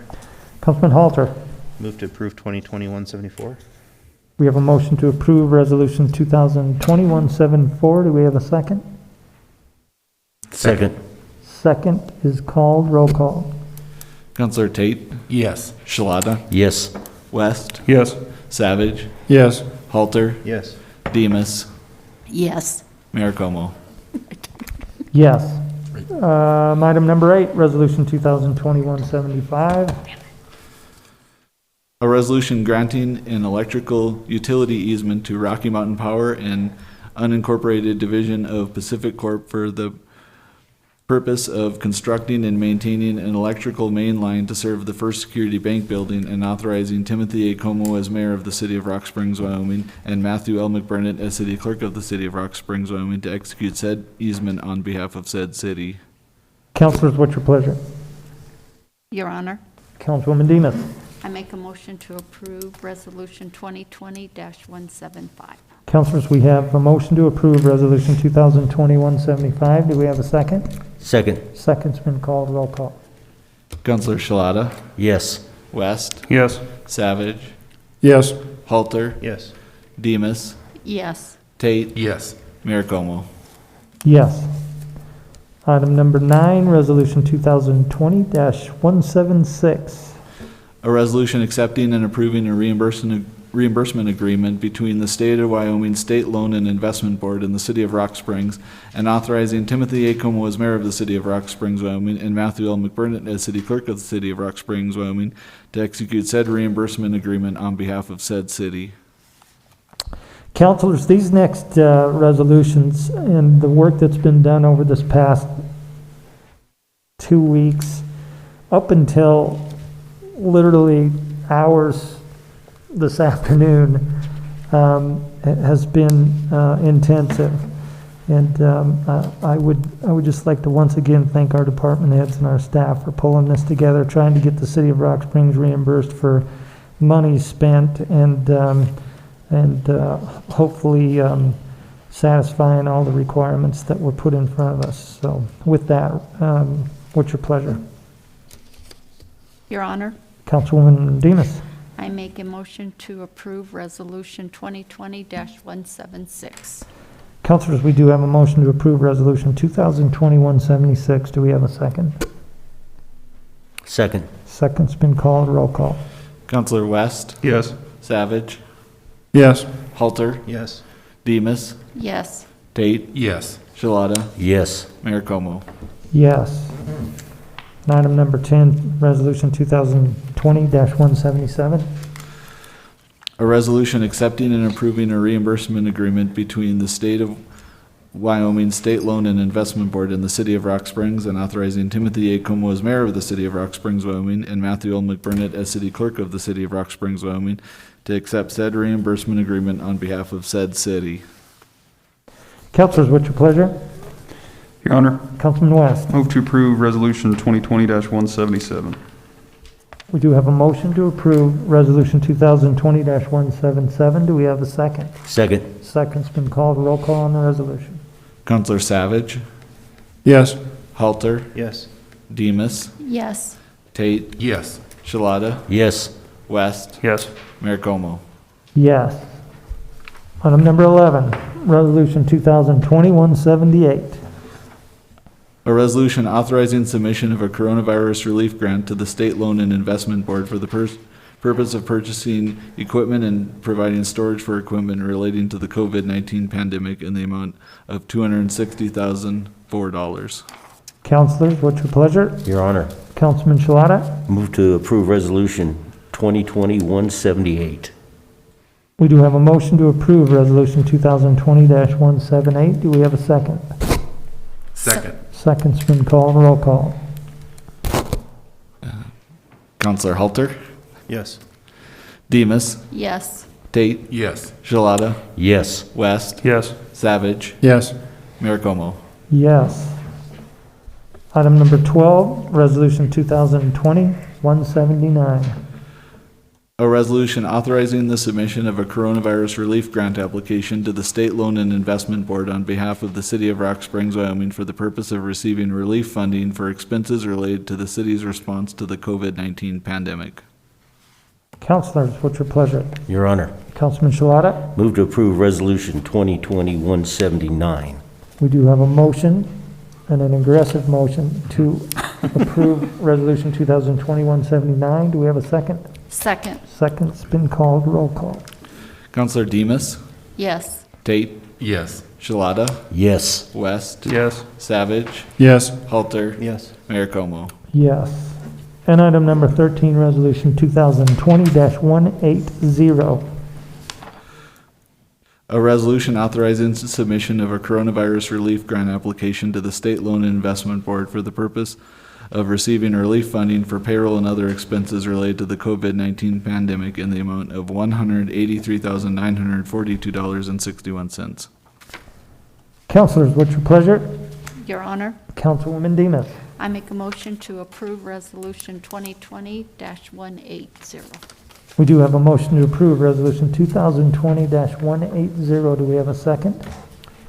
Councilman Halter? move to approve 2020-174. We have a motion to approve resolution 2020-174. Do we have a second? Second. Second is called, roll call. Councilor Tate, Yes. Shalata, Yes. West, Yes. Savage, Yes. Halter, Yes. Demus, Yes. Mayor Como. Yes. Item number 8, resolution 2020-175. A resolution granting an electrical utility easement to Rocky Mountain Power and unincorporated division of Pacific Corp for the purpose of constructing and maintaining an electrical main line to serve the First Security Bank building, and authorizing Timothy Acomo as mayor of the City of Rock Springs, Wyoming, and Matthew L. McBurnett as city clerk of the City of Rock Springs, Wyoming, to execute said easement on behalf of said city. Councilors, what's your pleasure? Your Honor, Councilwoman Demus? I make a motion to approve Resolution 2020-175. Councilors, we have a motion to approve resolution 2020-175. Do we have a second? Second. Second's been called, roll call. Councilor Shalata, Yes. West, Yes. Savage, Yes. Halter, Yes. Demus, Yes. Tate, Yes. Mayor Como. Yes. Item number 9, resolution 2020-176. A resolution accepting and approving a reimbursement agreement between the State of Wyoming State Loan and Investment Board and the City of Rock Springs, and authorizing Timothy Acomo as mayor of the City of Rock Springs, Wyoming, and Matthew L. McBurnett as city clerk of the City of Rock Springs, Wyoming, to execute said reimbursement agreement on behalf of said city. Councilors, these next resolutions and the work that's been done over this past 2 weeks, up until literally hours this afternoon, has been intensive. And I would just like to once again thank our department heads and our staff for pulling this together, trying to get the City of Rock Springs reimbursed for money spent, and hopefully satisfying all the requirements that were put in front of us. So with that, what's your pleasure? Your Honor, Councilwoman Demus? I make a motion to approve Resolution 2020-176. Councilors, we do have a motion to approve Resolution 2020-176. Do we have a second? Second. Second's been called. Roll call. Councilor West, Yes. Savage, Yes. Halter, Yes. Demus, Yes. Tate, Yes. Shalata, Yes. Mayor Como. Yes. And item number 10, Resolution 2020-177. A resolution accepting and approving a reimbursement agreement between the State of Wyoming State Loan and Investment Board and the City of Rock Springs, and authorizing Timothy Acomo as mayor of the City of Rock Springs, Wyoming, and Matthew L. McBurnett as city clerk of the City of Rock Springs, Wyoming, to accept said reimbursement agreement on behalf of said city. Councilors, what's your pleasure? Your Honor, Councilman West? move to approve Resolution 2020-177. We do have a motion to approve Resolution 2020-177. Do we have a second? Second. Second's been called. Roll call on the resolution. Counselor Savage, Yes. Halter, Yes. Demus, Yes. Tate, Yes. Shalata, Yes. West, Yes. Mayor Como. Yes. Item number 11, Resolution 2020-178. A resolution authorizing submission of a coronavirus relief grant to the State Loan and Investment Board for the purpose of purchasing equipment and providing storage for equipment relating to the COVID-19 pandemic in the amount of $260,004. Councilors, what's your pleasure? Your Honor, Councilman Shalata? move to approve Resolution 2020-178. We do have a motion to approve Resolution 2020-178. Do we have a second? Second. Second's been called. Roll call. Counselor Halter, Yes. Demus, Yes. Tate, Yes. Shalata, Yes. West, Yes. Savage, Yes. Mayor Como. Yes. Item number 12, Resolution 2020-179. A resolution authorizing the submission of a coronavirus relief grant application to the State Loan and Investment Board on behalf of the City of Rock Springs, Wyoming for the purpose of receiving relief funding for expenses related to the city's response to the COVID-19 pandemic. Councilors, what's your pleasure? Your Honor, Councilman Shalata? move to approve Resolution 2020-179. We do have a motion and an aggressive motion to approve Resolution 2020-179. Do we have a second? Second. Second's been called. Roll call. Counselor Demus, Yes. Tate, Yes. Shalata, Yes. West, Yes. Savage, Yes. Halter, Yes. Mayor Como. Yes. And item number 13, Resolution 2020-180. A resolution authorizing submission of a coronavirus relief grant application to the State Loan and Investment Board for the purpose of receiving relief funding for payroll and other expenses related to the COVID-19 pandemic in the amount of $183,942.61. Councilors, what's your pleasure? Your Honor, Councilwoman Demus. I make a motion to approve Resolution 2020-180. We do have a motion to approve Resolution 2020-180. Do we have a second?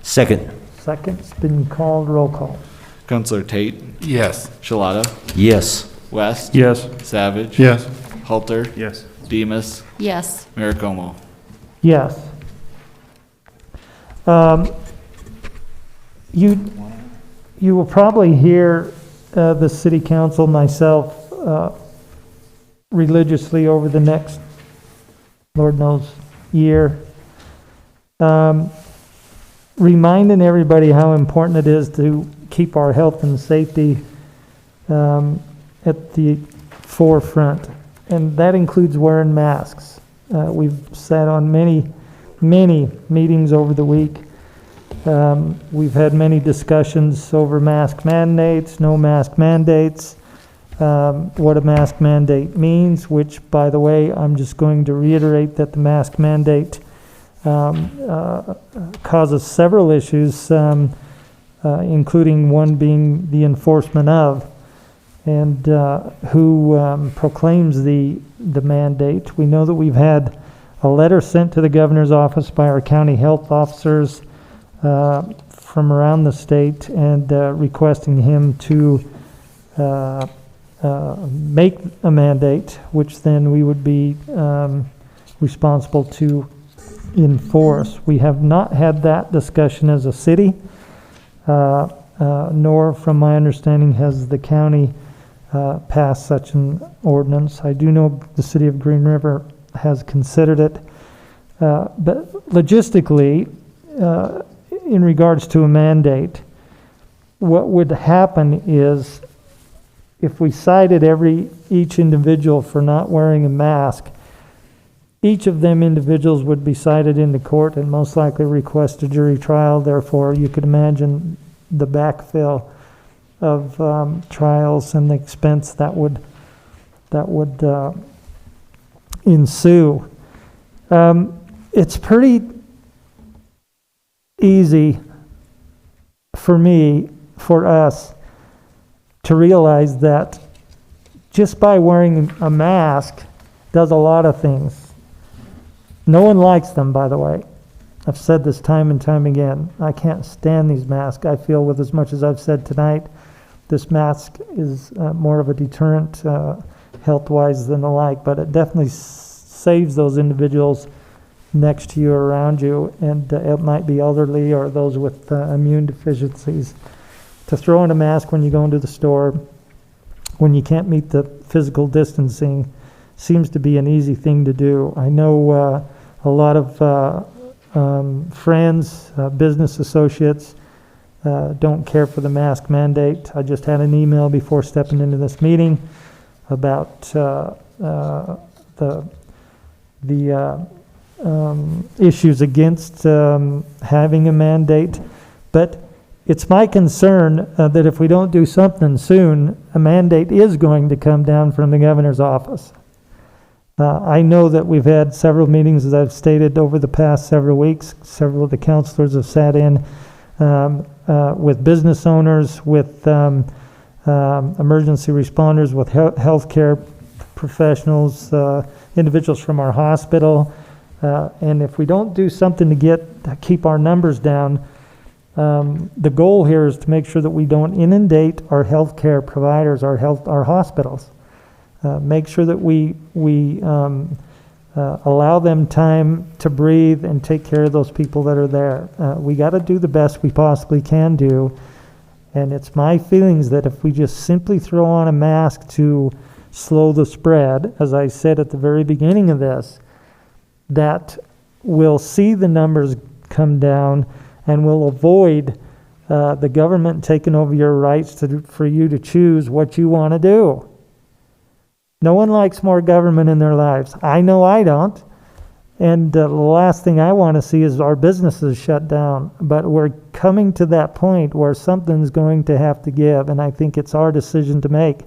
Second. Second's been called. Roll call. Counselor Tate, Yes. Shalata, Yes. West, Yes. Savage, Yes. Halter, Yes. Demus, Yes. Mayor Como. Yes. You will probably hear the city council, myself, religiously over the next, Lord knows, year, reminding everybody how important it is to keep our health and safety at the forefront. And that includes wearing masks. We've sat on many meetings over the week. We've had many discussions over mask mandates, no mask mandates, what a mask mandate means, which, by the way, I'm just going to reiterate that the mask mandate causes several issues, including one being the enforcement of, and who proclaims the mandate. We know that we've had a letter sent to the governor's office by our county health officers from around the state and requesting him to make a mandate, which then we would be responsible to enforce. We have not had that discussion as a city, nor, from my understanding, has the county passed such an ordinance. I do know the city of Green River has considered it, but logistically, in regards to a mandate, what would happen is if we cited each individual for not wearing a mask, each of them individuals would be cited into court and most likely request a jury trial. Therefore, you could imagine the backfill of trials and the expense that would ensue. It's pretty easy for me, for us, to realize that just by wearing a mask does a lot of things. No one likes them, by the way. I've said this time and time again. I can't stand these masks. I feel with as much as I've said tonight, this mask is more of a deterrent health-wise than the like, but it definitely saves those individuals next to you or around you, and it might be elderly or those with immune deficiencies. To throw on a mask when you go into the store, when you can't meet the physical distancing, seems to be an easy thing to do. I know a lot of friends, business associates, don't care for the mask mandate. I just had an email before stepping into this meeting about the issues against having a mandate. But it's my concern that if we don't do something soon, a mandate is going to come down from the governor's office. I know that we've had several meetings, as I've stated, over the past several weeks. Several of the councilors have sat in with business owners, with emergency responders, with healthcare professionals, individuals from our hospital. And if we don't do something to keep our numbers down, the goal here is to make sure that we don't inundate our healthcare providers, our hospitals. Make sure that we allow them time to breathe and take care of those people that are there. We got to do the best we possibly can do. And it's my feelings that if we just simply throw on a mask to slow the spread, as I said at the very beginning of this, that we'll see the numbers come down and we'll avoid the government taking over your rights for you to choose what you want to do. No one likes more government in their lives. I know I don't. And the last thing I want to see is our businesses shut down. But we're coming to that point where something's going to have to give, and I think it's our decision to make.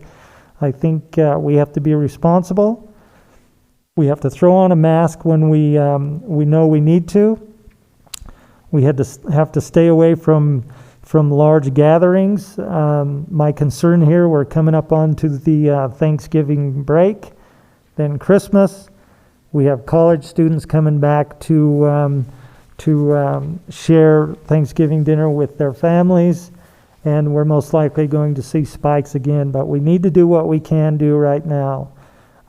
I think we have to be responsible. We have to throw on a mask when we know we need to. We have to stay away from large gatherings. My concern here, we're coming up onto the Thanksgiving break, then Christmas. We have college students coming back to share Thanksgiving dinner with their families, and we're most likely going to see spikes again. But we need to do what we can do right now.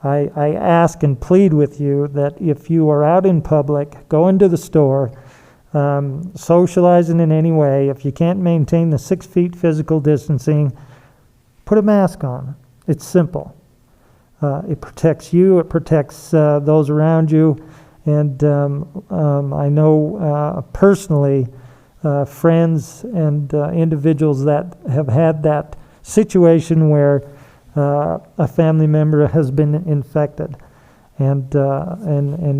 I ask and plead with you that if you are out in public, go into the store, socializing in any way, if you can't maintain the 6 feet physical distancing, put a mask on. It's simple. It protects you, it protects those around you, and I know personally friends and individuals that have had that situation where a family member has been infected and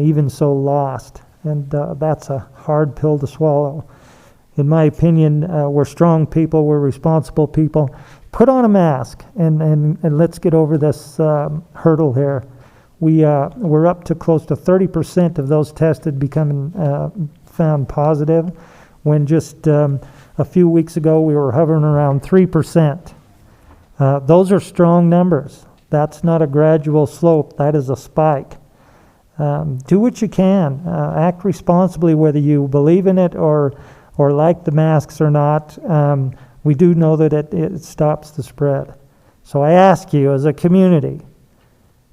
even so lost. And that's a hard pill to swallow. In my opinion, we're strong people, we're responsible people. Put on a mask and let's get over this hurdle here. We're up to close to 30% of those tested becoming found positive, when just a few weeks ago we were hovering around 3%. Those are strong numbers. That's not a gradual slope, that is a spike. Do what you can. Act responsibly, whether you believe in it or like the masks or not. We do know that it stops the spread. So I ask you as a community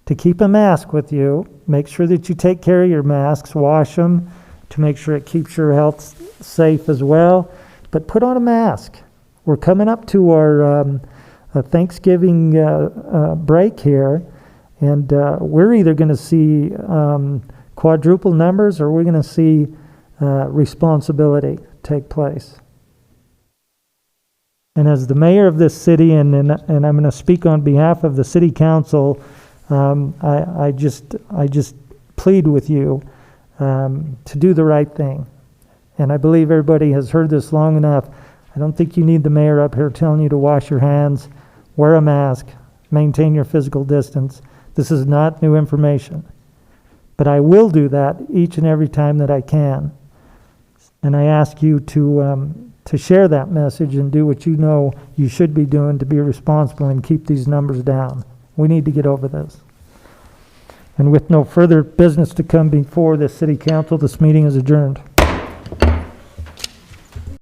to keep a mask with you. Make sure that you take care of your masks, wash them to make sure it keeps your health safe as well. But put on a mask. We're coming up to our Thanksgiving break here. And we're either going to see quadruple numbers or we're going to see responsibility take place. And as the mayor of this city, and I'm going to speak on behalf of the city council, I just plead with you to do the right thing. And I believe everybody has heard this long enough. I don't think you need the mayor up here telling you to wash your hands, wear a mask, maintain your physical distance. This is not new information. But I will do that each and every time that I can. And I ask you to share that message and do what you know you should be doing to be responsible and keep these numbers down. We need to get over this. And with no further business to come before the city council, this meeting is adjourned.